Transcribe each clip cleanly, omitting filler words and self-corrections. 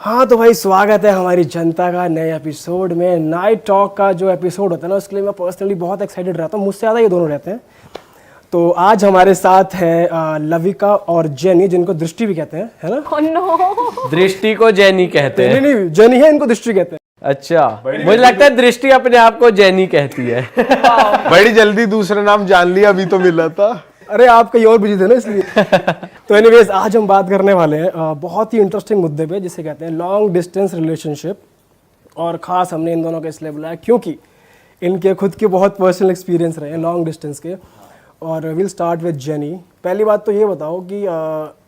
हाँ तो भाई स्वागत है हमारी जनता का नए एपिसोड में। नाइट टॉक का जो एपिसोड होता है ना, उसके लिए मैं पर्सनली बहुत एक्साइटेड रहता हूँ। मुझसे ज़्यादा ये दोनों रहते हैं। तो आज हमारे साथ है लविका और जेनी, जिनको दृष्टि भी कहते हैं, है ना? Oh no! दृष्टि को जेनी कहते हैं। नहीं, जेनी है, इनको दृष्टि कहते हैं। अच्छा, मुझे लगता है दृष्टि अपने आप को जेनी कहती है। बड़ी जल्दी दूसरा नाम जान लिया, अभी तो मिला था। अरे आप कहीं और बिजी थे ना, इसलिए। तो एनीवेज आज हम बात करने वाले हैं बहुत ही इंटरेस्टिंग मुद्दे पे, जिसे कहते हैं लॉन्ग डिस्टेंस रिलेशनशिप। और ख़ास हमने इन दोनों को इसलिए बुलाया क्योंकि इनके खुद के बहुत पर्सनल एक्सपीरियंस रहे हैं लॉन्ग डिस्टेंस के। और विल स्टार्ट विद जेनी। पहली बात तो ये बताओ कि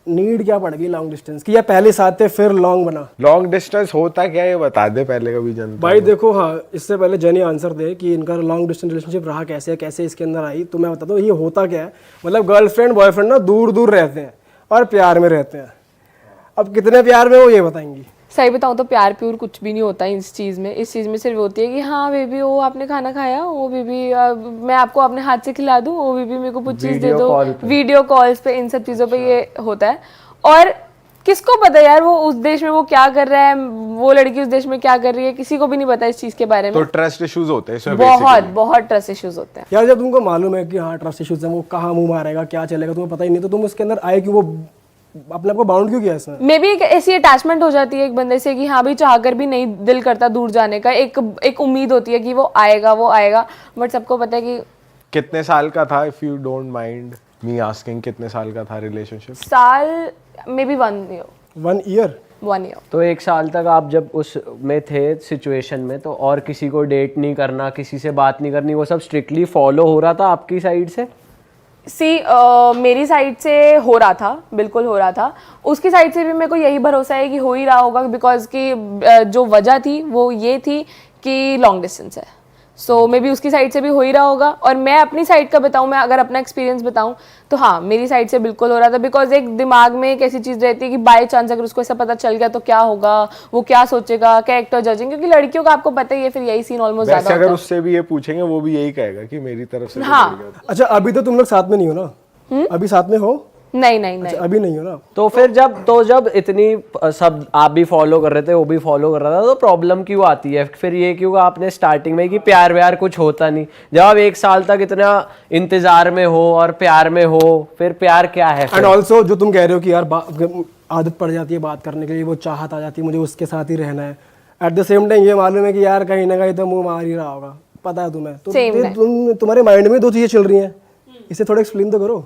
नीड क्या पड़ गई लॉन्ग डिस्टेंस की, या पहले साथ थे फिर लॉन्ग बना? लॉन्ग डिस्टेंस होता क्या है ये बता दे पहले, कभी जनता भाई देखो, हाँ, इससे पहले जेनी आंसर दे कि इनका लॉन्ग डिस्टेंस रिलेशनशिप रहा कैसे, कैसे इसके अंदर आई। तो मैं बताता हूँ ये होता क्या है। मतलब गर्लफ्रेंड बॉयफ्रेंड ना दूर दूर रहते हैं और प्यार में रहते हैं। अब कितने प्यार में वो ये बताएंगी। सही बताऊं तो प्यार प्यूर कुछ भी नहीं होता है इस चीज़ में। इस चीज़ में सिर्फ होती है कि हाँ बेबी वो आपने खाना खाया, वो बेबी मैं आपको अपने हाथ से खिला दूँ, वो बेबी मेरे को कुछ चीज़ दे दो, वीडियो कॉल्स पे, इन सब चीज़ों पे ये होता है। और किसको पता यार वो उस देश में वो क्या कर रहा है, वो लड़की उस देश में क्या कर रही है, किसी को भी नहीं पता इस चीज़ के बारे में। तो ट्रस्ट इश्यूज होते हैं इसमें, बहुत ट्रस्ट इश्यूज होते हैं यार। जब तुमको मालूम है कि हाँ ट्रस्ट इश्यूज है, वो कहाँ मुंह मारेगा, क्या चलेगा, तुम्हें पता ही नहीं, तो तुम उसके अंदर आए कि वो अपने आप को बाउंड क्यों किया इसने? मे बी एक ऐसी अटैचमेंट हो जाती है एक बंदे से कि हाँ भाई चाह कर भी नहीं दिल करता दूर जाने का। एक उम्मीद होती है कि वो आएगा। बट सबको पता है कि कितने साल का था, if you don't mind me asking, कितने साल का था रिलेशनशिप? साल may be 1 year। 1 year? 1 year। तो 1 साल तक आप जब उस में थे सिचुएशन में, तो और किसी को डेट नहीं करना, किसी से बात नहीं करनी, वो सब स्ट्रिक्टली फॉलो हो रहा था आपकी साइड से? मेरी साइड से हो रहा था, बिल्कुल हो रहा था। उसकी साइड से भी मेरे को यही भरोसा है कि हो ही रहा होगा, बिकॉज कि जो वजह थी वो ये थी कि लॉन्ग डिस्टेंस है। सो मे बी उसकी साइड से भी हो ही रहा होगा। और मैं अपनी साइड का बताऊं, मैं अगर अपना एक्सपीरियंस बताऊं तो हाँ मेरी साइड से बिल्कुल हो रहा था। बिकॉज एक दिमाग में एक ऐसी चीज़ रहती है कि बाय चांस अगर उसको ऐसा पता चल गया तो क्या होगा, वो क्या सोचेगा, कैरेक्टर जजिंग, क्योंकि लड़कियों का आपको पता ही है, फिर यही सीन ऑलमोस्ट वैसे ज़्यादा अगर होता है। उससे भी ये पूछेंगे वो भी यही कहेगा कि मेरी तरफ से हाँ। अच्छा, अभी तो तुम लोग साथ में नहीं हो ना? अभी साथ में हो? नहीं अच्छा, अभी नहीं हो ना? तो फिर जब इतनी सब आप भी फॉलो कर रहे थे, वो भी फॉलो कर रहा था, तो प्रॉब्लम क्यों आती है फिर? ये क्यों आपने स्टार्टिंग में कि प्यार व्यार कुछ होता नहीं, जब आप 1 साल तक इतना इंतजार में हो और प्यार में हो, फिर प्यार क्या है? एंड ऑल्सो जो तुम कह रहे हो कि यार आदत पड़ जाती है बात करने के लिए, वो चाहत आ जाती है मुझे उसके साथ ही रहना है। एट द सेम टाइम ये मालूम है कि यार कहीं ना कहीं तो मुंह मार ही रहा होगा, पता है तुम्हें। तो तुम्हारे माइंड में 2 चीजें चल रही हैं, इसे थोड़ा एक्सप्लेन तो करो।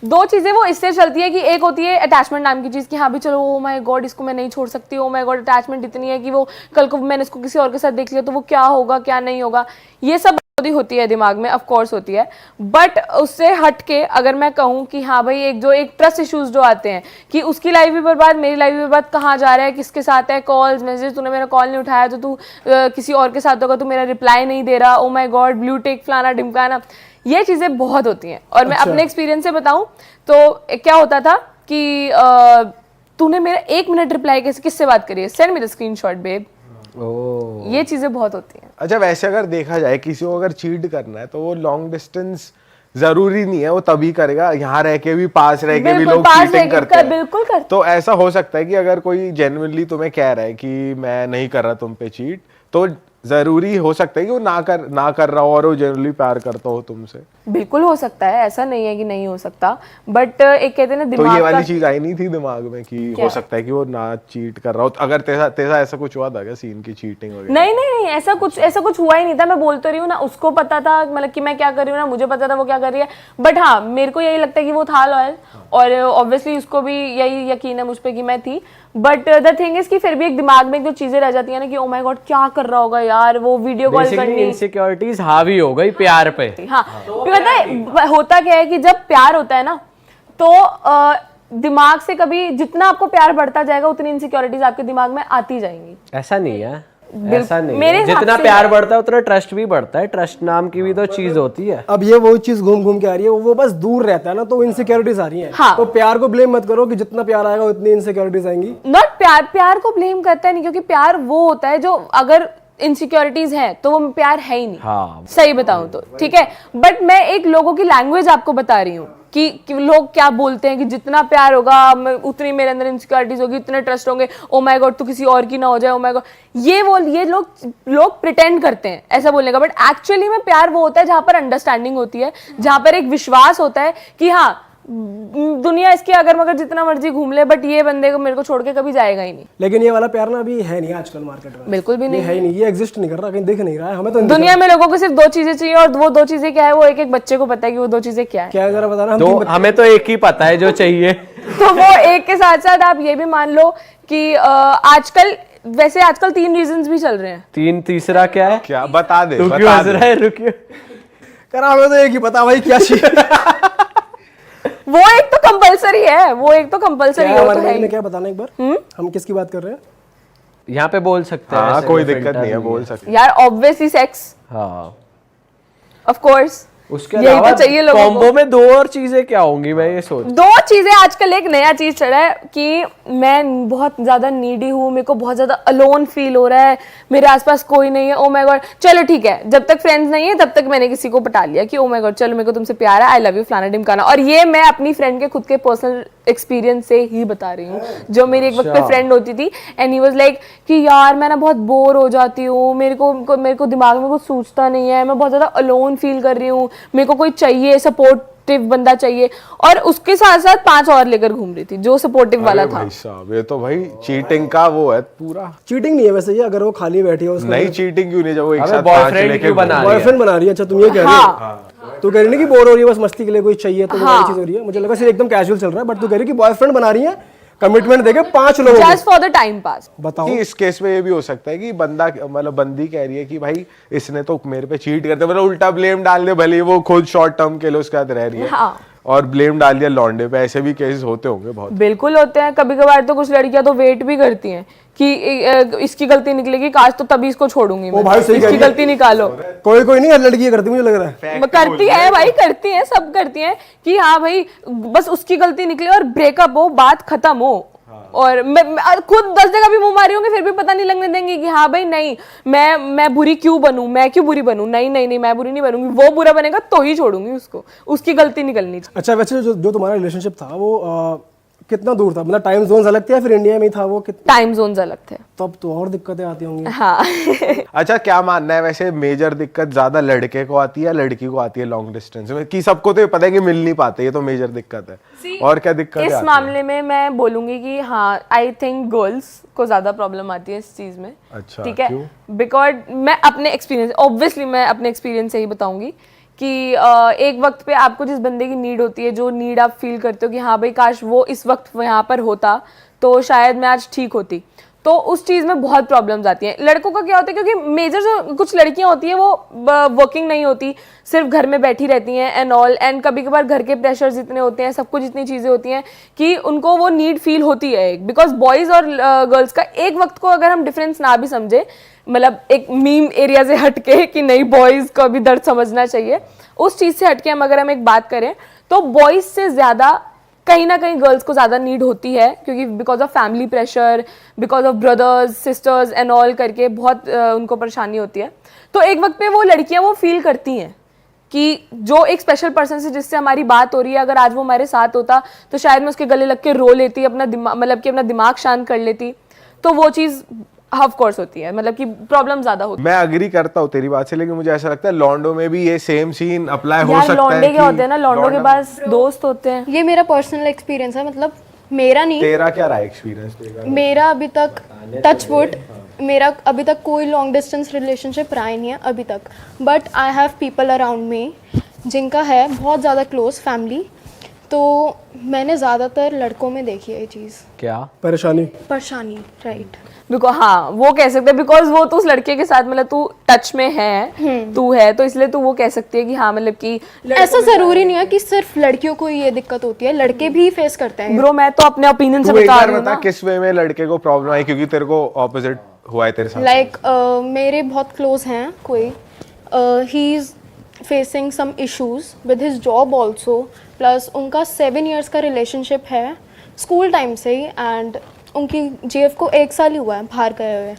2 चीजें वो इससे चलती है कि एक होती है अटैचमेंट नाम की चीज कि हाँ भी चलो ओ माय गॉड इसको मैं नहीं छोड़ सकती, ओ माय गॉड अटैचमेंट इतनी है कि वो कल को मैंने इसको किसी और के साथ देख लिया तो वो क्या होगा क्या नहीं होगा, ये सब होती है दिमाग में, ऑफ कोर्स होती है। बट उससे हट के अगर मैं कहूँ कि हाँ भाई एक ट्रस्ट इश्यूज जो आते हैं कि उसकी लाइफ भी बर्बाद, मेरी लाइफ भी बर्बाद, कहाँ जा रहा है, किसके साथ है, कॉल्स मैसेज, तूने मेरा कॉल नहीं उठाया तो तू किसी और के साथ होगा, तू मेरा रिप्लाई नहीं दे रहा, oh my God blue tick फलाना ढिमकाना, ये चीज़ें बहुत होती हैं। और मैं अपने एक्सपीरियंस से बताऊं तो क्या होता था कि तूने मेरा 1 मिनट रिप्लाई किससे बात करी है, send me the screenshot babe. ये चीजें बहुत होती हैं। अच्छा, वैसे अगर देखा जाए किसी को अगर चीट करना है तो वो लॉन्ग डिस्टेंस जरूरी नहीं है वो तभी करेगा, यहाँ रह के भी, पास रह के भी लोग चीटिंग करते हैं। बिल्कुल करते। तो ऐसा हो सकता है कि अगर कोई जेन्युइनली तुम्हें कह रहा है कि मैं नहीं कर रहा तुम पे चीट, तो जरूरी हो सकता है कि वो ना कर रहा हो और वो जेन्युइनली प्यार करता हो तुमसे। बिल्कुल हो सकता है, ऐसा नहीं है कि नहीं हो सकता। बट एक कहते हैं ना दिमाग तो ये वाली चीज आई नहीं थी दिमाग में कि हो सकता है कि वो ना चीट कर रहा हो? अगर तेरा ऐसा कुछ हुआ था क्या सीन की चीटिंग वगैरह? नहीं, ऐसा कुछ हुआ ही नहीं था। मैं बोल तो रही हूँ ना, उसको पता था मतलब कि मैं क्या कर रही हूँ ना, मुझे पता था वो क्या कर रही है। बट हाँ मेरे को यही लगता है कि वो था लॉयल, और ऑब्वियसली उसको भी यही यकीन है मुझ पर कि मैं थी। बट द थिंग इज कि फिर भी एक दिमाग में जो चीजें रह जाती है ना कि ओ माय गॉड क्या कर रहा होगा यार, वो वीडियो कॉल करनी, इनसिक्योरिटीज हावी हो गई प्यार पे। हाँ पता है होता क्या है कि जब प्यार होता है ना तो दिमाग से कभी जितना आपको प्यार बढ़ता जाएगा उतनी इनसिक्योरिटीज आपके दिमाग में आती जाएंगी। ऐसा नहीं है, ऐसा नहीं मेरे है। जितना प्यार बढ़ता है उतना ट्रस्ट भी बढ़ता है। ट्रस्ट नाम की भी तो चीज होती है। अब ये वो चीज घूम घूम के आ रही है, वो बस दूर रहता है ना, तो इनसिक्योरिटीज आ रही है। हाँ। तो प्यार को ब्लेम मत करो कि जितना प्यार आएगा उतनी इनसिक्योरिटीज आएंगी। नॉट प्यार को ब्लेम करता है नहीं, क्योंकि प्यार वो होता है जो अगर इनसिक्योरिटीज हैं तो वो प्यार है ही नहीं। हाँ। सही बताऊं तो ठीक है, बट मैं एक लोगों की लैंग्वेज आपको बता रही हूँ कि लोग क्या बोलते हैं कि जितना प्यार होगा उतनी मेरे अंदर इनसिक्योरिटीज होगी, उतने ट्रस्ट होंगे, ओ माय गॉड तू किसी और की ना हो जाए, ओ माय गॉड। ये लोग प्रिटेंड करते हैं ऐसा बोलने का, बट एक्चुअली में प्यार वो होता है जहां पर अंडरस्टैंडिंग होती है, जहां पर एक विश्वास होता है कि हाँ दुनिया इसकी अगर मगर जितना मर्जी घूम ले बट ये बंदे को मेरे को छोड़ के कभी जाएगा ही नहीं। लेकिन ये वाला प्यार ना अभी है नहीं आजकल मार्केट में, बिल्कुल भी ये नहीं है ही नहीं, ये एग्जिस्ट नहीं कर रहा, कहीं दिख नहीं रहा है हमें तो। दुनिया में लोगों को सिर्फ दो चीजें चाहिए और वो दो चीजें क्या है वो एक एक बच्चे को पता है कि वो दो चीजें क्या है। क्या है जरा बताना। हम दो हमें तो एक ही पता है जो चाहिए। तो वो एक के साथ साथ आप ये भी मान लो कि आजकल 3 रीजंस भी चल रहे हैं। तीसरा क्या है? क्या बता दे, तू क्यों बता हंस दे। रहा है? रुकिए, कर हमें तो एक ही पता भाई क्या चाहिए। वो एक तो कंपलसरी है, वो एक तो कंपलसरी क्या है, वो हमारे तो है भाई ने ही। क्या बताना एक बार, हम किसकी बात कर रहे हैं? यहाँ पे बोल सकते हैं। हाँ ऐसे कोई में दिक्कत filter नहीं है, बोल सकते। यार ऑब्वियसली सेक्स, हाँ, ऑफ कोर्स उसके यही अलावा तो चाहिए लोगों को। कॉम्बो में 2 और चीजें क्या होंगी, मैं ये सोच। 2 चीजें आजकल एक नया चीज चढ़ा है कि मैं बहुत ज्यादा नीडी हूँ, मेरे को बहुत ज्यादा अलोन फील हो रहा है, मेरे आसपास कोई नहीं है, ओ माय गॉड। चलो ठीक है, जब तक फ्रेंड्स नहीं है तब तक मैंने किसी को पटा लिया कि ओ माय गॉड चलो मेरे को तुमसे प्यार है, आई लव यू फलाना ढिमकाना। और ये मैं अपनी फ्रेंड के खुद के पर्सनल एक्सपीरियंस से ही बता रही हूँ, जो मेरी एक वक्त पे फ्रेंड होती थी एंड ही वाज लाइक कि यार मैं ना बहुत बोर हो जाती हूँ, मेरे को दिमाग में कुछ सोचता नहीं है, मैं बहुत ज्यादा अलोन फील कर रही हूँ, मेरे को कोई चाहिए, सपोर्टिव बंदा चाहिए। और उसके साथ साथ 5 और लेकर घूम रही थी जो सपोर्टिव वाला था। भाई साहब ये तो भाई चीटिंग का वो है पूरा। चीटिंग नहीं है वैसे ये, अगर वो खाली बैठी है उसको नहीं चीटिंग क्यों नहीं, जब वो एक अबे साथ boyfriend 5 लेके क्यों बना रही है? बॉयफ्रेंड बना रही है। अच्छा तुम ये कह रही हाँ, तू कह रही ना कि बोर हो रही है बस मस्ती के लिए कोई चाहिए तो वो चीज हो रही है। मुझे लगा सिर्फ एकदम कैजुअल चल रहा है, बट तू कह रही कि बॉयफ्रेंड बना रही है, कमिटमेंट देके 5 लोगों just for the time pass. बताओ। कि इस केस में ये भी हो सकता है कि बंदा मतलब बंदी कह रही है कि भाई इसने तो मेरे पे चीट करते, मतलब उल्टा ब्लेम डाल दे, भले ही वो खुद शॉर्ट टर्म के लिए उसके साथ रह रही है। हाँ। और ब्लेम डाल दिया लौंडे पे, ऐसे भी केसेस होते होंगे बहुत। बिल्कुल होते हैं, कभी कभार तो कुछ लड़कियां तो वेट भी करती हैं कि इसकी गलती निकलेगी, काश तो तभी इसको छोड़ूंगी मैं, भाई सही कह इसकी रही है। गलती निकालो। कोई नहीं, हर लड़की ये करती मुझे लग रहा है। करती है भाई, करती है, सब करती हैं कि हाँ भाई बस उसकी गलती निकले और ब्रेकअप हो, बात खत्म हो। और मैं खुद 10 जगह भी मुंह मारी होंगे फिर भी पता नहीं लगने देंगे कि हाँ भाई नहीं मैं बुरी क्यों बनूं, मैं क्यों बुरी बनूं, नहीं मैं बुरी नहीं बनूंगी, वो बुरा बनेगा तो ही छोड़ूंगी उसको, उसकी गलती निकलनी चाहिए। अच्छा वैसे जो तुम्हारा रिलेशनशिप था वो कितना दूर था, मतलब टाइम जोन अलग थे या फिर इंडिया में ही था वो? टाइम जोन्स अलग थे। तब तो और दिक्कतें आती होंगी। हाँ अच्छा क्या मानना है वैसे, मेजर दिक्कत ज्यादा लड़के को आती है या लड़की को आती है लॉन्ग डिस्टेंस में? कि सबको तो ये पता है कि मिल नहीं पाते, ये तो मेजर दिक्कत है। और क्या दिक्कत इस मामले में मैं बोलूंगी कि हाँ आई थिंक गर्ल्स को ज्यादा प्रॉब्लम आती है इस चीज में। अच्छा, ठीक है, क्यों? बिकॉज मैं अपने एक्सपीरियंस, ऑब्वियसली मैं अपने एक्सपीरियंस से ही बताऊंगी कि एक वक्त पे आपको जिस बंदे की नीड होती है, जो नीड आप फील करते हो कि हाँ भाई काश वो इस वक्त यहाँ पर होता तो शायद मैं आज ठीक होती, तो उस चीज़ में बहुत प्रॉब्लम्स आती हैं। लड़कों का क्या होता है, क्योंकि मेजर जो कुछ लड़कियां होती हैं वो वर्किंग नहीं होती, सिर्फ घर में बैठी रहती हैं एंड ऑल, एंड कभी कभार घर के प्रेशर्स इतने होते हैं, सब कुछ इतनी चीज़ें होती हैं कि उनको वो नीड फील होती है। बिकॉज बॉयज़ और गर्ल्स का एक वक्त को अगर हम डिफरेंस ना भी समझे, मतलब एक मीम एरिया से हटके कि नहीं बॉयज़ को भी दर्द समझना चाहिए, उस चीज़ से हटके अगर हम एक बात करें तो बॉयज़ से ज़्यादा कहीं ना कहीं गर्ल्स को ज़्यादा नीड होती है, क्योंकि because of family pressure, because of brothers sisters and all करके बहुत उनको परेशानी होती है। तो एक वक्त पे वो लड़कियां वो फील करती हैं कि जो एक स्पेशल पर्सन से जिससे हमारी बात हो रही है, अगर आज वो हमारे साथ होता तो शायद मैं उसके गले लग के रो लेती, अपना दिमाग मतलब कि अपना दिमाग शांत कर लेती। तो वो चीज़ ऑफ कोर्स होती है, मतलब कि प्रॉब्लम ज्यादा होती है। मैं अग्री करता हूँ तेरी बात से, लेकिन मुझे ऐसा लगता है लॉन्डो में भी ये सेम सीन अप्लाई हो यार सकता है। लौंडे क्या होते हैं ना, लौंडों के पास दोस्त होते हैं। ये मेरा पर्सनल एक्सपीरियंस है, मतलब मेरा नहीं, तेरा क्या रहा एक्सपीरियंस? मेरा अभी तक टच वुड मेरा अभी तक कोई लॉन्ग डिस्टेंस रिलेशनशिप रहा ही नहीं है अभी तक, but I have people around me जिनका है बहुत ज़्यादा क्लोज फैमिली। तो मैंने ज़्यादातर लड़कों में देखी है ये चीज़, क्या परेशानी राइट। बिकॉज हाँ वो कह सकते हैं, बिकॉज वो तो उस लड़के के साथ मतलब तू टच में है, तू है, तो इसलिए तू वो कह सकती है कि हाँ मतलब कि ऐसा ज़रूरी नहीं है कि सिर्फ लड़कियों को ये दिक्कत होती है, लड़के भी फेस करते हैं। ब्रो मैं तो अपने ओपिनियन से तू एक बता बार रही हूँ बता ना। किस वे में लड़के को प्रॉब्लम आई, क्योंकि तेरे को ऑपोजिट हुआ है तेरे साथ। लाइक मेरे बहुत क्लोज हैं कोई, he is facing some issues with his job also, plus उनका 7 years का रिलेशनशिप है स्कूल टाइम से ही, एंड उनकी जीएफ को 1 साल ही हुआ है बाहर गए हुए।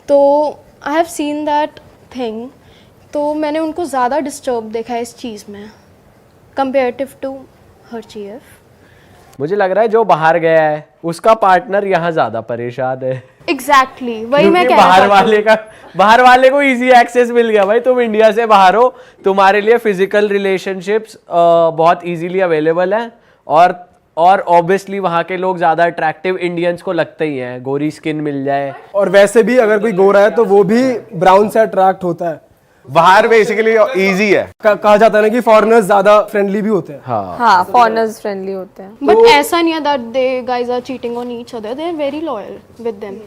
तो I have seen that thing, तो मैंने उनको ज़्यादा डिस्टर्ब देखा है इस चीज़ में कंपेरेटिव टू हर्षीएफ। मुझे लग रहा है जो बाहर गया है उसका पार्टनर यहाँ ज्यादा परेशान है, एग्जैक्टली वही मैं क्योंकि कह रहा बाहर वाले को इजी एक्सेस मिल गया। भाई तुम इंडिया से बाहर हो, तुम्हारे लिए फिजिकल रिलेशनशिप्स बहुत इजीली अवेलेबल है, और ऑब्वियसली वहाँ के लोग ज्यादा अट्रैक्टिव इंडियंस को लगते ही हैं, गोरी स्किन मिल जाए। और वैसे भी अगर कोई गोरा है तो वो भी ब्राउन से अट्रैक्ट होता है। बाहर बेसिकली इजी है। कहा जाता है ना कि फॉरेनर्स ज्यादा फ्रेंडली भी होते हैं। हाँ फॉरेनर्स फ्रेंडली होते हैं, बट ऐसा नहीं है that they guys are cheating on each other, they are very loyal with them.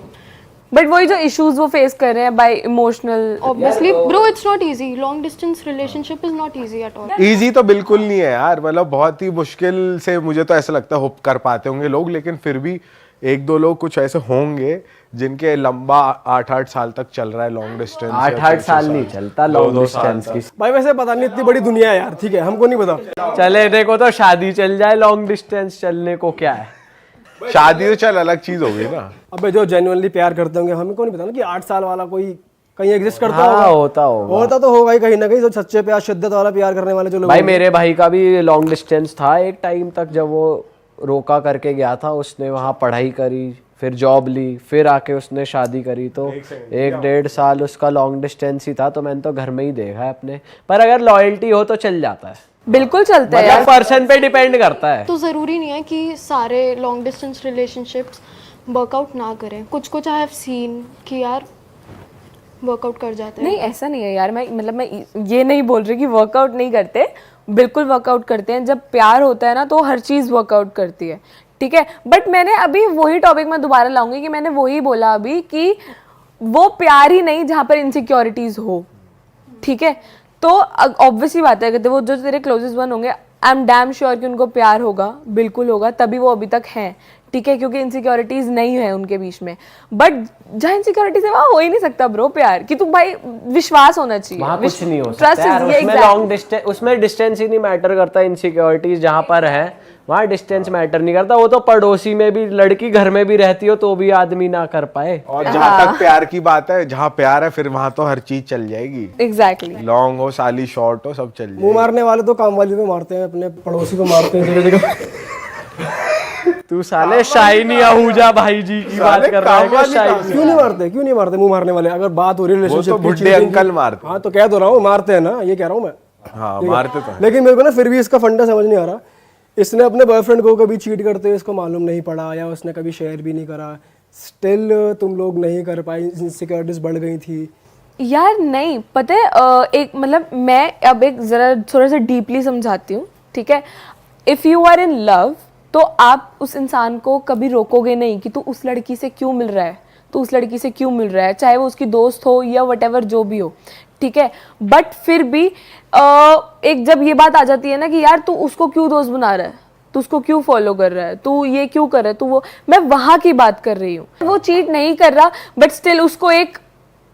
But वही जो इश्यूज वो फेस कर रहे हैं by emotional, obviously bro it's not easy, long distance relationship is not easy at all. Easy तो बिल्कुल नहीं है यार, मतलब बहुत ही मुश्किल से मुझे तो ऐसा लगता है होप कर पाते होंगे लोग, लेकिन फिर भी एक दो लोग कुछ ऐसे होंगे जिनके लंबा 8-8 साल तक चल रहा है लॉन्ग डिस्टेंस। 8-8 साल नहीं चलता लॉन्ग डिस्टेंस की। भाई वैसे पता नहीं, इतनी बड़ी दुनिया है यार, ठीक है, हमको नहीं पता। चले देखो तो शादी चल जाए, लॉन्ग डिस्टेंस चलने को क्या है। शादी तो चल अलग चीज होगी ना। अबे जो जेन्युइनली प्यार करते होंगे, हमें को नहीं पता ना कि 8 साल वाला कोई कहीं एग्जिस्ट करता हाँ, होगा। होता तो होगा ही कहीं ना कहीं, जो सच्चे प्यार, शिद्दत वाला प्यार करने वाले जो लोग। भाई मेरे भाई का भी लॉन्ग डिस्टेंस था एक टाइम तक, जब वो रोका करके गया था, उसने वहाँ पढ़ाई करी, फिर जॉब ली, फिर आके उसने शादी करी, तो 1-1.5 साल उसका लॉन्ग डिस्टेंस ही था। तो मैंने तो घर में ही देखा है अपने, पर अगर लॉयल्टी हो तो चल जाता है, बिल्कुल चलता है मतलब पर्सन पे डिपेंड करता है। तो ज़रूरी नहीं है कि सारे लॉन्ग डिस्टेंस रिलेशनशिप्स वर्कआउट ना करें, कुछ कुछ आई हैव सीन कि यार वर्कआउट कर जाते हैं। नहीं ऐसा नहीं है यार, मैं ये नहीं बोल रही कि वर्कआउट नहीं करते, बिल्कुल वर्कआउट करते हैं। जब प्यार होता है ना तो हर चीज़ वर्कआउट करती है, ठीक है। बट मैंने अभी वही टॉपिक में दोबारा लाऊंगी कि मैंने वही बोला अभी कि वो प्यार ही नहीं जहाँ पर इनसिक्योरिटीज हो, ठीक है। तो ऑब्वियसली बात है कि वो जो तेरे क्लोजेस्ट वन होंगे, आई एम डैम श्योर कि उनको प्यार होगा, बिल्कुल होगा, तभी वो अभी तक हैं, ठीक है, क्योंकि इनसिक्योरिटीज नहीं है उनके बीच में। बट जहाँ इनसिक्योरिटीज है वहाँ हो ही नहीं सकता ब्रो प्यार, कि तुम भाई विश्वास होना चाहिए, वहाँ कुछ नहीं हो ट्रस्ट सकता यार, इज उसमें लॉन्ग डिस्टेंस, उसमें डिस्टेंस ही नहीं मैटर करता। इनसिक्योरिटीज जहाँ पर है वहाँ डिस्टेंस मैटर नहीं करता। वो तो पड़ोसी में भी, लड़की घर में भी रहती हो तो भी आदमी ना कर पाए। और जहाँ तक प्यार की बात है, जहाँ प्यार है फिर वहाँ तो हर चीज चल जाएगी। एग्जैक्टली, लॉन्ग हो, साली शॉर्ट हो, सब चल मुंह जाएगी। मारने वाले तो काम वाली पे मारते हैं, अपने पड़ोसी को मारते हैं जगह जगह। तू साले शाइनी आहूजा भाई जी की बात कर रहा है क्या? शाइनी क्यों नहीं मारते मुंह मारने वाले? अगर बात हो रही है वो तो रिलेशनशिप बुड्ढे अंकल मारते। हाँ तो कह तो रहा हूँ मारते हैं ना, ये कह रहा हूँ मैं। हाँ मारते तो हैं। लेकिन मेरे को ना फिर भी इसका फंडा समझ नहीं आ रहा। इसने अपने बॉयफ्रेंड को कभी चीट करते हुए इसको मालूम नहीं पड़ा, या उसने कभी शेयर भी नहीं करा, स्टिल तुम लोग नहीं कर पाई, इनसिक्योरिटीज बढ़ गई थी। यार नहीं पता है, एक मतलब मैं अब एक जरा थोड़ा सा डीपली समझाती हूँ, ठीक है। If you are in love तो आप उस इंसान को कभी रोकोगे नहीं कि तू उस लड़की से क्यों मिल रहा है, तो उस लड़की से क्यों मिल रहा है, चाहे वो उसकी दोस्त हो या वटेवर जो भी हो, ठीक है। बट फिर भी एक जब ये बात आ जाती है ना कि यार तू उसको क्यों दोस्त बना रहा है, तू उसको क्यों फॉलो कर रहा है, तू ये क्यों कर रहा है, तू वो, मैं वहाँ की बात कर रही हूँ। वो चीट नहीं कर रहा बट स्टिल उसको एक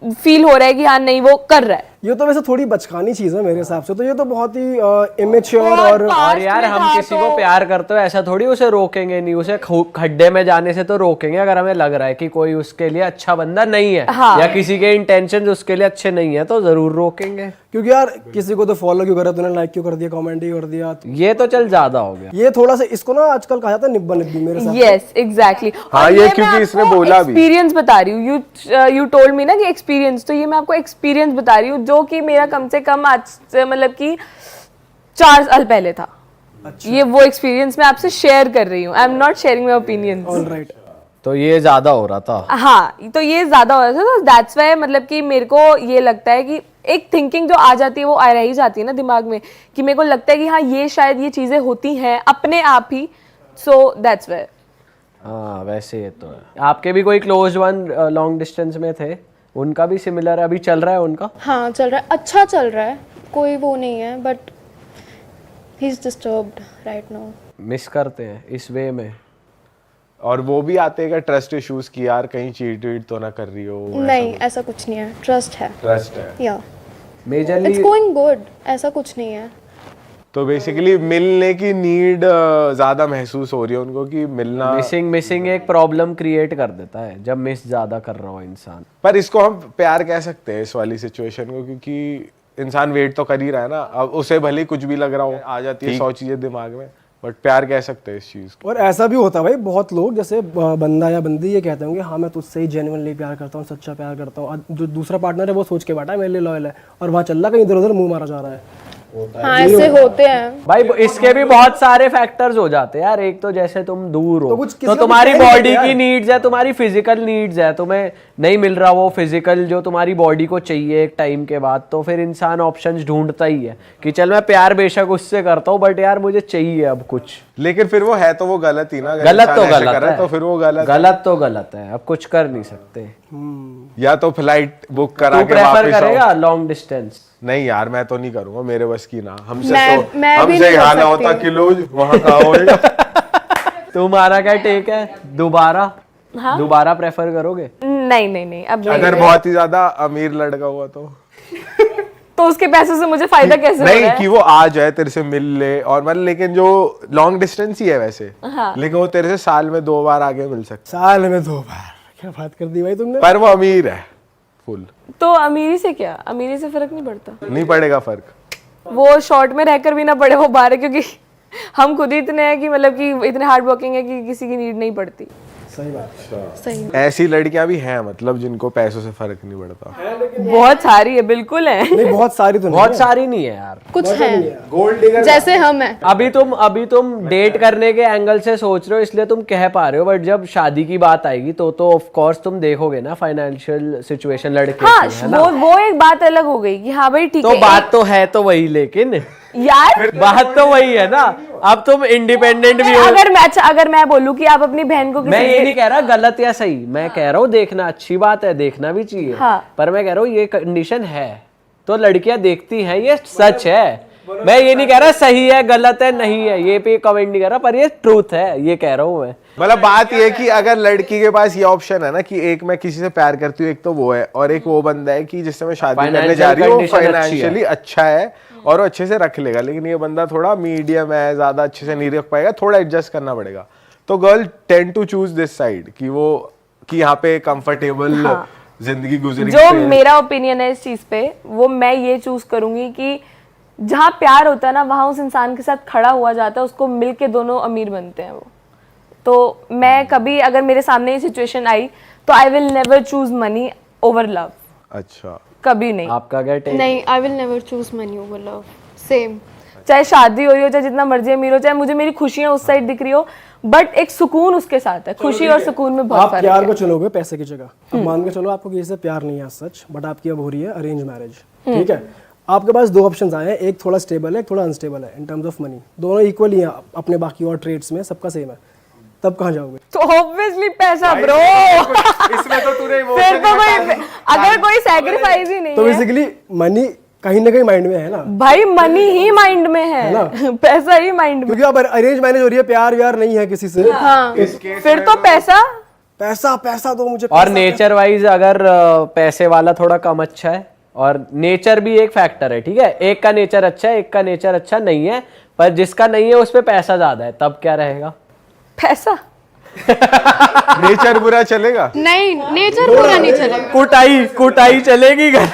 फील हो रहा है कि हाँ नहीं वो कर रहा है। ये तो वैसे थोड़ी बचकानी चीज है मेरे हिसाब से, तो ये तो बहुत ही इमेच्योर और यार हम किसी को प्यार करते हो ऐसा थोड़ी उसे रोकेंगे नहीं, उसे खड्डे में जाने से तो रोकेंगे अगर हमें लग रहा है कि कोई उसके लिए अच्छा बंदा नहीं है, हाँ। या किसी के इंटेंशन उसके लिए अच्छे नहीं है तो जरूर रोकेंगे। क्योंकि यार किसी को तो फॉलो क्यों करा तूने, लाइक क्यों कर दिया, कमेंट ही कर दिया, तो ये तो चल ज्यादा हो गया। ये थोड़ा सा इसको ना आजकल कहा जाता है निब्बा निब्बी मेरे साथ। Yes exactly. हाँ, ये क्योंकि इसने बोला भी। एक्सपीरियंस बता रही हूँ, यू टोल्ड मी ना कि एक्सपीरियंस, तो ये मैं आपको एक्सपीरियंस बता रही हूँ जो कि मेरा कम से कम आज मतलब कि 4 साल पहले था। अच्छा। ये वो एक्सपीरियंस मैं आपसे शेयर कर रही हूँ, I am not sharing my opinions. Alright. तो ये ज्यादा हो रहा था। हाँ तो ये ज्यादा हो रहा था, तो दैट्स वाई मतलब कि मेरे को ये लगता है कि एक थिंकिंग जो आ जाती है वो आ रही जाती है ना दिमाग में, कि मेरे को लगता है कि हाँ ये शायद ये चीजें होती हैं अपने आप ही, सो दैट्स वाई। हाँ वैसे ये तो है। आपके भी कोई क्लोज वन लॉन्ग डिस्टेंस में थे, उनका भी सिमिलर अभी चल रहा है उनका? हाँ चल रहा है, अच्छा चल रहा है, कोई वो नहीं है, but he is disturbed right now. Miss करते हैं इस वे में। और वो भी आते हैं ट्रस्ट इश्यूज की, यार कहीं चीट वीट तो ना कर रही हो? नहीं ऐसा कुछ नहीं है, ट्रस्ट है, ट्रस्ट है। या मेजरली इट्स गोइंग गुड, ऐसा कुछ नहीं है। तो बेसिकली मिलने की नीड ज्यादा महसूस हो रही है उनको, कि मिलना। मिसिंग एक प्रॉब्लम क्रिएट कर देता है जब मिस ज्यादा कर रहा हो इंसान। पर इसको हम प्यार कह सकते हैं इस वाली सिचुएशन को, क्योंकि इंसान वेट तो कर ही रहा है ना। अब उसे भले कुछ भी लग रहा हो, आ जाती है 100 चीजें दिमाग में, बट प्यार कह सकते हैं इस चीज को। और ऐसा भी होता है भाई, बहुत लोग जैसे बंदा या बंदी ये कहते होंगे हाँ मैं तुझसे ही जेन्युइनली प्यार करता हूँ, सच्चा प्यार करता हूँ। जो दूसरा पार्टनर है वो सोच के बैठा है मेरे लिए लॉयल है, और वहाँ चल रहा कहीं इधर उधर मुंह मारा जा रहा है। हाँ ऐसे होते हैं भाई इसके भी बहुत सारे फैक्टर्स हो जाते हैं यार। एक तो जैसे तुम दूर हो तो कुछ तो किसी का तुम्हारी कुछ कह नहीं बॉडी सकते की यार। नीड्स है, तुम्हारी फिजिकल नीड्स है, तुम्हें नहीं मिल रहा वो फिजिकल जो तुम्हारी बॉडी को चाहिए एक टाइम के बाद, तो फिर इंसान ऑप्शंस ढूंढता ही है कि चल मैं प्यार बेशक उससे करता हूँ बट यार मुझे चाहिए अब कुछ। लेकिन फिर वो है तो वो गलत ही ना। अगर गलत तो इंसान ऐसे गलत कर रहा है, तो फिर वो गलत गलत तो गलत है, अब कुछ कर नहीं सकते। या तो फ्लाइट बुक करा तू के प्रेफर वापस आओ। करेगा लॉन्ग डिस्टेंस? नहीं यार मैं तो नहीं करूंगा, मेरे बस की ना। हमसे मैं तो भी हमसे नहीं कर यहाँ ना सकती। होता किलो वहाँ का होएगा। तुम्हारा क्या टेक है? दोबारा दोबारा प्रेफर करोगे? नहीं नहीं नहीं, अब नहीं। अगर बहुत ही ज्यादा अमीर लड़का हुआ तो उसके पैसों से मुझे फायदा कैसे हो रहा नहीं है? कि वो आ जाए तेरे से मिल ले, और मतलब लेकिन जो लॉन्ग डिस्टेंस ही है वैसे, लेकिन वो तेरे से साल में 2 बार आगे मिल सकता साल में 2 बार, क्या बात कर दी भाई तुमने। है। पर वो अमीर है फुल, तो अमीरी से क्या, अमीरी से फर्क नहीं पड़ता। नहीं पड़ेगा फर्क। वो शॉर्ट में रहकर भी ना पड़े वो बाहर है, क्योंकि हम खुद ही इतने हैं कि मतलब कि इतने हार्ड वर्किंग है कि किसी की नीड नहीं पड़ती। सही बात। सही ऐसी लड़कियां भी हैं मतलब जिनको पैसों से फर्क नहीं पड़ता। बहुत सारी है, बिल्कुल है। नहीं बहुत सारी तो नहीं बहुत सारी नहीं है यार। कुछ है गोल्ड डिगर जैसे हम हैं। अभी तुम डेट करने के एंगल से सोच रहे हो इसलिए तुम कह पा रहे हो, बट जब शादी की बात आएगी तो ऑफ कोर्स तुम देखोगे ना फाइनेंशियल सिचुएशन लड़के हाँ, की, है ना? वो एक बात अलग हो गई कि हाँ भाई ठीक तो है। बात तो है तो वही, लेकिन यार बात तो वही है ना। अब तुम इंडिपेंडेंट भी हो। अगर मैं बोलूँ कि आप अपनी बहन को मैं ये नहीं कह रहा गलत या सही, मैं कह रहा हूँ देखना अच्छी बात है, देखना भी चाहिए। हाँ। पर मैं कह रहा हूँ ये कंडीशन है तो लड़कियां देखती हैं, ये सच है। मैं ये नहीं कह रहा सही है गलत है नहीं है, ये पे कमेंट नहीं कर रहा, पर ये ट्रूथ है, ये कह रहा हूँ मैं। मतलब बात ये है कि अगर लड़की के पास ये ऑप्शन है ना कि एक मैं किसी से प्यार करती हूँ, एक तो वो है, और एक वो बंदा है कि जिससे मैं शादी करने जा रही हूँ, वो Financial condition फाइनेंशियली अच्छा है और वो अच्छे से रख लेगा, लेकिन ये बंदा थोड़ा मीडियम है, ज्यादा अच्छे से नहीं रख पाएगा, थोड़ा एडजस्ट करना पड़ेगा। तो girl tend to choose this side कि वो कि यहाँ पे कंफर्टेबल जिंदगी गुजरी। जो मेरा ओपिनियन है इस चीज पे, वो मैं ये चूज करूंगी कि जहाँ प्यार होता है ना वहां उस इंसान के साथ खड़ा हुआ जाता है, उसको मिलके दोनों अमीर बनते हैं वो। तो मैं कभी अगर मेरे सामने ये सिचुएशन आई तो I will never choose money over love, अच्छा कभी नहीं। आपका क्या टेक? नहीं, I will never choose money over love. Same. चाहे शादी हो रही हो, चाहे जितना मर्जी अमीर हो, चाहे मुझे मेरी खुशियां उस साइड दिख रही हो, बट एक सुकून उसके साथ है। खुशी और सुकून में बहुत आप फर्क प्यार है। को चुनोगे पैसे की जगह। अब मान के चलो आपको किसी से प्यार नहीं है सच, बट आपकी अब हो रही है अरेंज मैरिज, ठीक है। आपके पास 2 ऑप्शंस आए हैं, एक थोड़ा स्टेबल है, एक थोड़ा अनस्टेबल है इन टर्म्स ऑफ मनी। दोनों इक्वल ही हैं अपने बाकी और ट्रेड्स में, सबका सेम है। तब कहाँ जाओगे? तो ऑब्वियसली पैसा ब्रो। इसमें तो तूने फिर तो कोई अगर कोई सैक्रिफाइस ही नहीं तो है बेसिकली मनी कहीं ना कहीं माइंड में है ना, भाई, मनी ही माइंड में है ना? पैसा ही माइंड में। क्योंकि अब अरेंज मैरिज हो रही है, प्यार व्यार नहीं है किसी से। हाँ फिर तो पैसा पैसा पैसा तो मुझे और नेचर वाइज अगर पैसे वाला थोड़ा कम अच्छा है, और नेचर भी एक फैक्टर है, ठीक है। एक का नेचर अच्छा है, एक का नेचर अच्छा नहीं है, पर जिसका नहीं है उस पे पैसा ज्यादा है, तब क्या रहेगा? पैसा। नेचर बुरा चलेगा, नहीं, नेचर पूरा नहीं चलेगा। कुटाई कुटाई चलेगी घर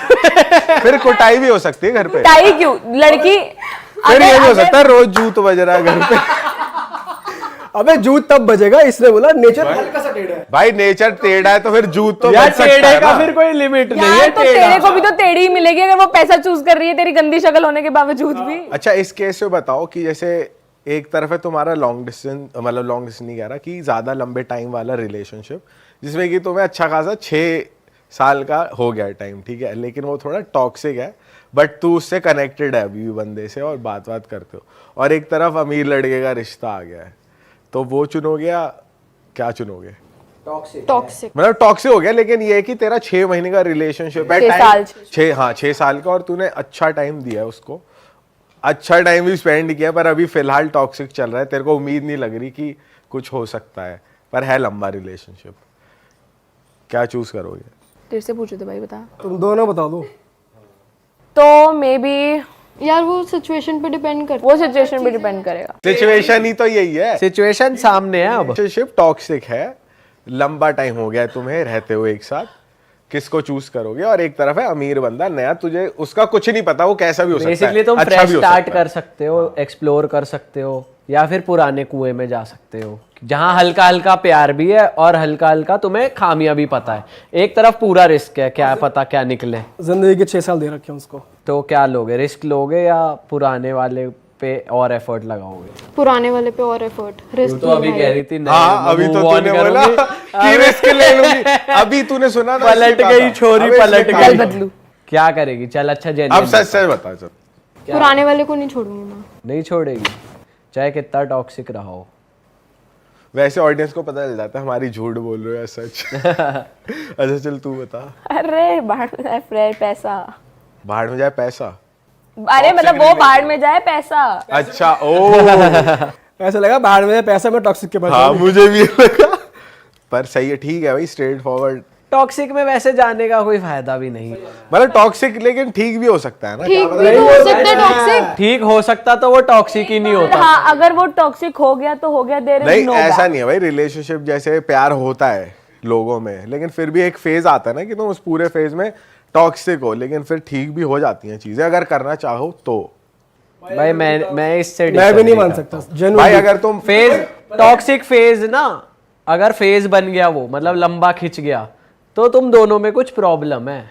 फिर कुटाई भी हो सकती है घर पे। टाई क्यों? लड़की फिर ये भी हो सकता है रोज जूत बज रहा है घर पे। अबे जूत तब बजेगा, इसने बोला नेचर हल्का सा टेढ़ा है। भाई नेचर टेढ़ा है तो फिर जूत तो यार बज सकता टेढ़े है का ना। फिर कोई लिमिट नहीं यार है। तो तेरे को भी तो टेढ़ी ही मिलेगी अगर वो पैसा चूज कर रही है तेरी गंदी शक्ल होने के बावजूद भी। अच्छा इस केस में बताओ कि जैसे एक तरफ है तुम्हारा लॉन्ग डिस्टेंस, मतलब लॉन्ग डिस्टेंस नहीं कह रहा कि ज्यादा लंबे टाइम वाला रिलेशनशिप, जिसमें कि तुम्हें अच्छा खासा 6 साल का हो गया टाइम, ठीक है, लेकिन वो थोड़ा टॉक्सिक है, बट तू उससे कनेक्टेड है अभी भी बंदे से और बात करते हो, और एक तरफ अमीर लड़के का रिश्ता आ गया है, तो वो चुनोगे या क्या चुनोगे? टॉक्सिक। मतलब टॉक्सिक हो गया, लेकिन ये है कि तेरा 6 महीने का रिलेशनशिप है, 6 साल। 6 साल का, और तूने अच्छा टाइम दिया है उसको, अच्छा टाइम भी स्पेंड किया, पर अभी फिलहाल टॉक्सिक चल रहा है, तेरे को उम्मीद नहीं लग रही कि कुछ हो सकता है, पर है लंबा रिलेशनशिप, क्या चूज करोगे? तेरे से पूछो तो भाई बता। तुम दोनों बता दो। तो मे बी यार वो सिचुएशन पे डिपेंड करता वो सिचुएशन पे डिपेंड करेगा। सिचुएशन ही तो यही है, सिचुएशन सामने है अब। रिलेशनशिप टॉक्सिक है, लंबा टाइम हो गया है तुम्हें रहते हो एक साथ, किसको चूज करोगे? और एक तरफ है अमीर बंदा नया, तुझे उसका कुछ नहीं पता, वो कैसा भी हो सकता है, बेसिकली तुम अच्छा फ्रेश भी हो स्टार्ट सकता है। कर सकते हो, एक्सप्लोर कर सकते हो, या फिर पुराने कुएं में जा सकते हो जहां हल्का हल्का प्यार भी है और हल्का हल्का तुम्हें खामियां भी पता है। एक तरफ पूरा रिस्क है, क्या पता क्या निकले। जिंदगी के 6 साल दे रखे हैं उसको। तो क्या लोगे, रिस्क लोगे या पुराने वाले पे और एफर्ट लगाओगे? है। पुराने वाले पे और एफर्ट, रिस्क तो अभी कह रही थी नहीं, हाँ अभी तो move on तूने बोला करूंगी। कि रिस्क ले लूंगी, अभी तूने सुना ना, पलट इसने कहा गई था। छोरी, अबे इसने पलट कहा गई। था। बदलू। क्या करेगी? चल अच्छा अब जेन्युइन सच सच बता चल। पुराने वाले को नहीं छोड़ूंगी मैं। नहीं छोड़ेगी चाहे कितना टॉक्सिक रहा हो। वैसे ऑडियंस को पता चल जाता है हमारी झूठ बोल रहे हो या सच। अच्छा चल तू बता। अरे बाहर में जाए पैसा। बाहर में जाए पैसा? अरे मतलब वो बाहर में जाए पैसा। अच्छा ओ ऐसा लगा बाहर में पैसा में टॉक्सिक के पास हाँ जाऊंगी। मुझे भी लगा, पर सही है, ठीक है भाई, स्ट्रेट फॉरवर्ड। टॉक्सिक में वैसे जाने का कोई फायदा भी नहीं। मतलब टॉक्सिक लेकिन ठीक भी हो सकता है ना। ठीक भी तो हो सकता है टॉक्सिक। ठीक हो सकता तो वो टॉक्सिक ही नहीं होता। हाँ अगर वो टॉक्सिक हो गया तो हो गया, देयर इज नहीं नो ऐसा नहीं है भाई, रिलेशनशिप जैसे प्यार होता है लोगों में, लेकिन फिर भी एक फेज आता है ना कि तुम उस पूरे फेज में टॉक्सिक हो, लेकिन फिर ठीक भी हो जाती हैं चीजें अगर करना चाहो तो। भाई मैं इससे मैं भी नहीं disagree मान करता सकता हूँ। genuinely। भाई अगर तुम फेज टॉक्सिक फेज ना, अगर फेज बन गया वो मतलब लंबा खिंच गया तो तुम दोनों में कुछ प्रॉब्लम है।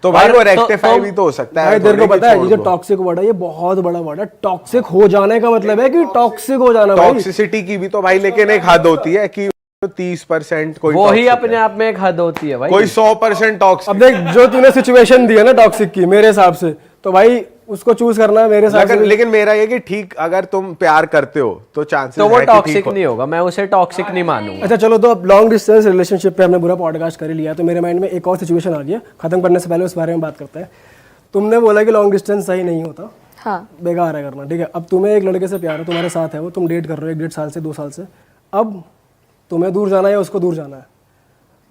तो भाई और वो तो- रेक्टिफाई तो- भी तो हो सकता है। भाई तेरे को थोड़ी कि पता है छोड़ ये जो दो। टॉक्सिक वर्ड है ये बहुत बड़ा वर्ड है। टॉक्सिक हो जाने का मतलब है कि टॉक्सिक हो जाना भाई। टॉक्सिसिटी की भी तो भाई लेकिन एक हद होती है कि 30% कोई वो ही toxic अपने है। आप में एक हद होती है भाई। कोई 100% टॉक्सिक। अब देख जो तूने सिचुएशन दी है ना टॉक्सिक की, मेरे हिसाब से तो भाई उसको चूज करना है मेरे हिसाब से। लेकिन मेरा ये कि ठीक अगर तुम प्यार करते हो तो चांसेस तो वो है कि टॉक्सिक ठीक हो। नहीं होगा, मैं उसे टॉक्सिक नहीं मानूंगा। अच्छा चलो, तो अब लॉन्ग डिस्टेंस रिलेशनशिप पे हमने पूरा पॉडकास्ट कर ही लिया, तो मेरे माइंड में एक और सिचुएशन आ गया। खत्म करने से पहले उस बारे में बात करते हैं। तुमने बोला कि लॉन्ग डिस्टेंस सही नहीं होता, हाँ बेकार है करना, ठीक है। अब तुम्हें एक लड़के से प्यार है, तुम्हारे साथ है वो, तुम डेट कर रहे हो 1 डेढ़ साल से 2 साल से। अब तुम्हें दूर जाना है या उसको दूर जाना है,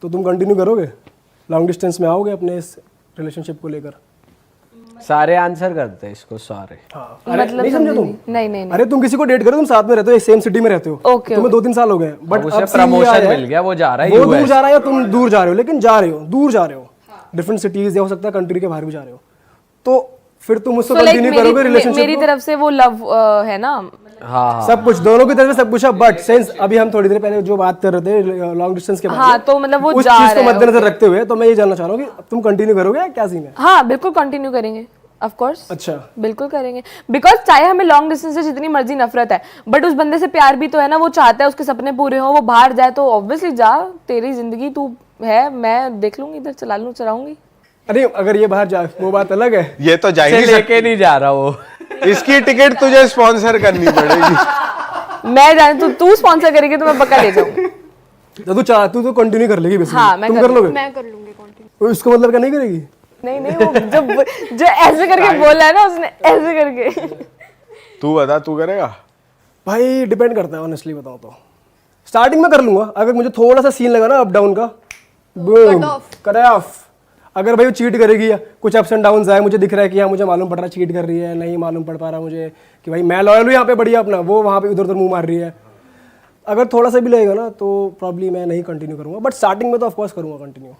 तो तुम कंटिन्यू करोगे? लॉन्ग डिस्टेंस में आओगे अपने इस रिलेशनशिप को लेकर? सारे आंसर करते हैं इसको सारे। हाँ। अरे मतलब नहीं समझे तुम? नहीं नहीं नहीं अरे तुम किसी को डेट करो, तुम साथ में रहते हो, सेम सिटी में रहते हो, Okay, तुम्हें 2-3 साल हो गए, बट उसे प्रमोशन मिल गया, वो जा रहा है वो दूर US। जा रहा है या तुम दूर जा रहे हो, लेकिन जा रहे हो, दूर जा रहे हो, डिफरेंट सिटीज या हो सकता है कंट्री के बाहर भी जा रहे हो, तो फिर तुम उससे So, like, कंटिन्यू करोगे मेरी रिलेशनशिप? तरफ से वो लव है ना। हाँ सब कुछ दोनों की तरफ से सब कुछ है, बट सेंस अभी हम थोड़ी देर पहले जो बात कर रहे थे लॉन्ग डिस्टेंस के बारे में, हाँ, तो मतलब वो उस जा चीज को रहा है, मद्देनजर रखते हुए तो मैं ये जानना चाह रहा हूँ कि तुम कंटिन्यू करोगे या क्या सीन है? हाँ बिल्कुल कंटिन्यू करेंगे, ऑफ कोर्स अच्छा, बिल्कुल करेंगे। बिकॉज चाहे हमें लॉन्ग डिस्टेंस से जितनी मर्जी नफरत है, बट उस बंदे से प्यार भी तो है ना, वो चाहता है उसके सपने पूरे हो, वो बाहर जाए, तो ऑब्वियसली जा, तेरी जिंदगी तू है, मैं देख लूंगी, इधर चलाऊंगी। अरे अगर ये बाहर जाए वो बात अलग है। ये तो जा ही से नहीं लेके नहीं जा रहा वो। सकती। इसकी टिकट तुझे स्पॉन्सर करनी पड़ेगी। मैं जाने तू स्पॉन्सर करेगी तो मैं पक्का ले जाऊंगी। तो तू कंटिन्यू कर लेगी बेसिकली? हाँ, मैं तुम कर कर लोगे? मैं कर लूंगी कंटिन्यू। तो इसको मतलब क्या नहीं करेगी? नहीं नहीं, वो जो ऐसे करके बोला है ना उसने, ऐसे करके। तू बता, तू करेगा? भाई डिपेंड करता है, ऑनेस्टली बताऊं तो स्टार्टिंग में कर लूंगा, अगर मुझे थोड़ा सा सीन लगा ना अप डाउन का, बूम कट ऑफ। अगर भाई वो चीट करेगी या कुछ अप्स एंड डाउन आए, मुझे दिख रहा है कि हाँ मुझे मालूम पड़ रहा है चीट कर रही है, नहीं मालूम पड़ पा रहा मुझे कि भाई मैं लॉयल हूँ यहाँ पे बढ़िया अपना, वो वहाँ पे उधर उधर मुंह मार रही है, अगर थोड़ा सा भी लगेगा ना तो प्रॉब्ली मैं नहीं कंटिन्यू करूंगा, बट स्टार्टिंग में तो ऑफकोर्स करूंगा कंटिन्यू।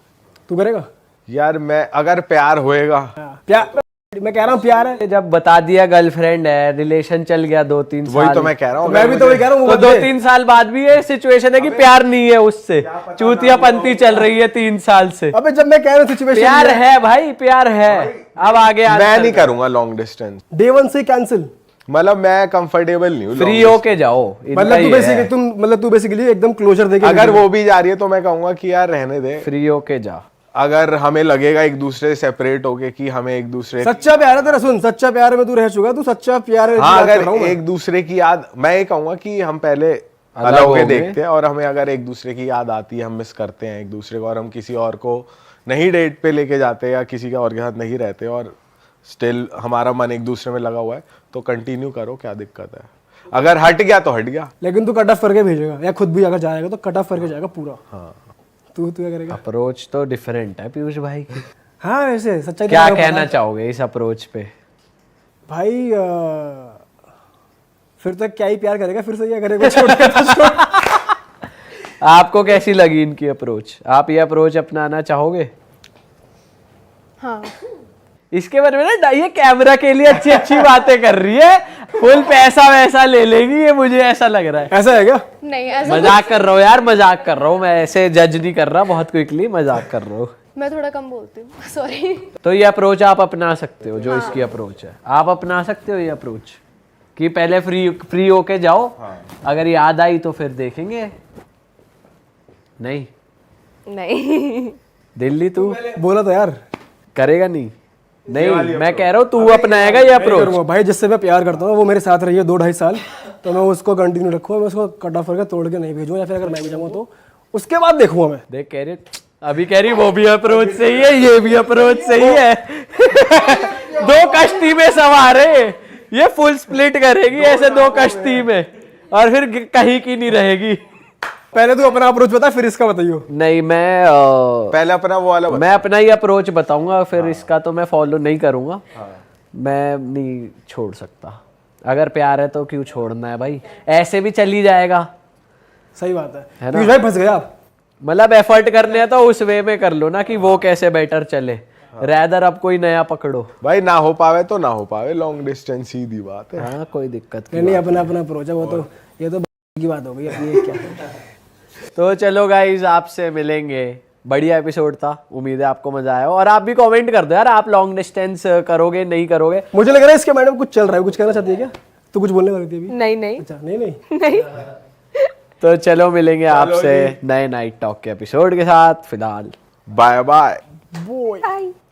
तू करेगा? यार मैं अगर प्यार होएगा, हाँ, प्यार, मैं कह रहा हूँ प्यार है, जब बता दिया गर्लफ्रेंड है, रिलेशन चल गया 2-3 साल, वही तो मैं कह रहा तो हूँ। मैं भी तो वही कह रहा हूँ। तो 2-3 साल बाद भी ये सिचुएशन है कि प्यार नहीं है उससे, चूतियापंती चल रही है 3 साल से। अबे जब मैं कह रहा हूँ सिचुएशन प्यार है भाई, प्यार है। अब आगे मैं नहीं करूंगा लॉन्ग डिस्टेंस, डे 1 से कैंसिल, मतलब मैं कंफर्टेबल नहीं हूँ long फ्री होके जाओ, मतलब तू बेसिकली एकदम क्लोजर देके अगर वो भी जा रही है तो मैं कहूंगा कि यार रहने दे। फ्री होके जा। अगर हमें लगेगा एक दूसरे से सेपरेट होके कि हमें एक दूसरे, सच्चा प्यार है तेरा, सुन, सच्चा प्यार में तू रह चुका, तू सच्चा प्यार है, हाँ बात कर अगर रहा हूं मैं। एक दूसरे की याद, मैं ये कहूंगा कि हम पहले अलग अलग होके हो गए। देखते हैं, और हमें अगर एक दूसरे की याद आती है, हम मिस करते हैं एक दूसरे को, और हम किसी और को नहीं डेट पे लेके जाते या किसी के और के साथ नहीं रहते, और स्टिल हमारा मन एक दूसरे में लगा हुआ है, तो कंटिन्यू करो, क्या दिक्कत है? अगर हट गया तो हट गया। लेकिन तू कट ऑफ करके भेजेगा, या खुद भी अगर जाएगा तो कट ऑफ करके जाएगा पूरा। हाँ, तू क्या करेगा? अप्रोच तो डिफरेंट है पीयूष भाई की। हाँ ऐसे सच्चा क्या कहना चाहोगे इस अप्रोच पे? भाई फिर तो क्या ही प्यार करेगा, फिर से क्या करेगा, छोड़ के तो छोड़। आपको कैसी लगी इनकी अप्रोच? आप ये अप्रोच अपनाना चाहोगे? हाँ इसके बारे में ना ये कैमरा के लिए अच्छी अच्छी बातें कर रही है, फुल पैसा वैसा ले लेगी ये, मुझे ऐसा लग रहा है। ऐसा है क्या? नहीं ऐसा मजाक कर रहा हूँ यार, मजाक कर रहा हूँ मैं, ऐसे जज नहीं कर रहा, बहुत क्विकली मजाक कर रहा हूँ। मैं थोड़ा कम बोलती हूँ सॉरी। तो ये अप्रोच आप अपना सकते हो, जो इसकी अप्रोच है आप अपना सकते हो ये अप्रोच, कि पहले फ्री होके जाओ, अगर याद आई तो फिर देखेंगे। नहीं नहीं दिल्ली तू बोला था यार। करेगा नहीं? नहीं मैं कह रहा हूँ तू अपनाएगा ये नहीं अप्रोच। करूंगा भाई, जिससे मैं प्यार करता हूँ वो मेरे साथ रही है 2-2.5 साल, तो मैं उसको कंटिन्यू रखूंगा, मैं उसको कट ऑफ करके तोड़ के नहीं भेजूंगा, या फिर अगर मैं भी जाऊंगा तो उसके बाद देखूंगा मैं। देख कह रही, अभी कह रही वो भी अप्रोच सही है, ये भी अप्रोच सही है। दो कश्ती में सवार है ये, फुल स्प्लिट करेगी ऐसे 2 कश्ती में, और फिर कहीं की नहीं रहेगी। पहले तू अपना अप्रोच बता, फिर इसका बताइयो। नहीं मैं पहले अपना वो वाला मैं अपना ही अप्रोच बताऊंगा, फिर इसका तो मैं फॉलो नहीं करूंगा। मैं नहीं छोड़ सकता, अगर प्यार है तो क्यों छोड़ना है भाई, ऐसे भी चली जाएगा। सही बात है, है ना? पीयूष भाई फंस गए आप। मतलब एफर्ट करने हैं तो उस वे में कर लो ना, कि वो कैसे बेटर चले, रैदर अब कोई नया पकड़ो। भाई, ना हो पावे तो ना हो पावे, लॉन्ग डिस्टेंस सीधी बात है। हाँ कोई दिक्कत नहीं नहीं, अपना अपना अप्रोच है वो तो, ये तो की बात हो गई अब, ये क्या तो चलो गाइज, आपसे मिलेंगे। बढ़िया एपिसोड था, उम्मीद है आपको मजा आया हो, और आप भी कमेंट कर दो यार, आप लॉन्ग डिस्टेंस करोगे नहीं करोगे। मुझे लग रहा है इसके माइंड में कुछ चल रहा है, कुछ कहना चाहती है क्या? तू कुछ बोलने वाली थी अभी? नहीं नहीं अच्छा नहीं नहीं नहीं। तो चलो मिलेंगे आपसे नए नाइट टॉक के एपिसोड के साथ। फिलहाल बाय बाय। बोय। Bye.